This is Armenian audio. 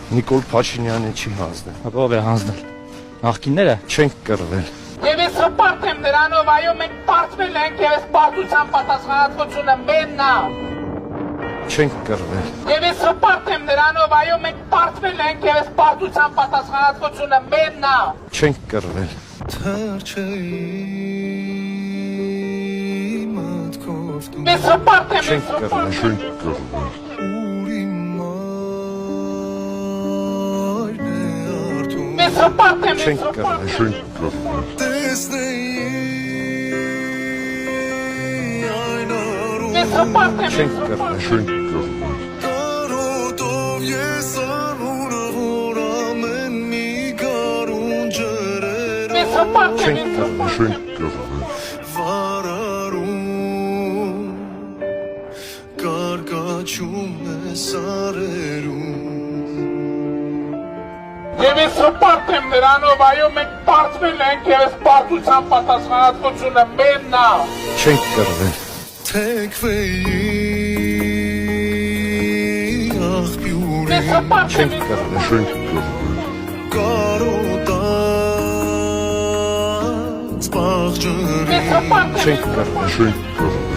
Նիկոլ Փաշինյանը չի հանձնել։ Հապա ով է հանձնել։ Նախկինները։ Չենք կռվել։ Եվ ես հպարտ եմ նրանով, այո, մենք պարտվել ենք և ես պարտության պատասխանատվությունը մենն է։ Չենք կռվել։ Եվ ես հպարտ եմ նրանով, այո, մենք պարտվել ենք և ես պարտության պատասխանատվությունը մենն է։ Չենք կռվել։ Ես հպարտ եմ, Չենք կռվել։ Չենք կռվել։ ես հպարտ եմ, Չենք կռվել։ Չենք կռվել։ ես հպարտ եմ, Չենք կռվել։ Չենք կռվել։ ես հպարտ եմ, Չենք կռվել։ Չենք կռվել։ Եվ ես հպարտ եմ նրանով, այո, մենք պարտվել ենք և ես պարտության պատասխանատվությունը մենն է։ Չենք կռվել։ Ես հպարտ եմ, Չենք կռվել։ Չենք կռվել։ ես հպարտ եմ, Չենք կռվել։ Չենք կռվել։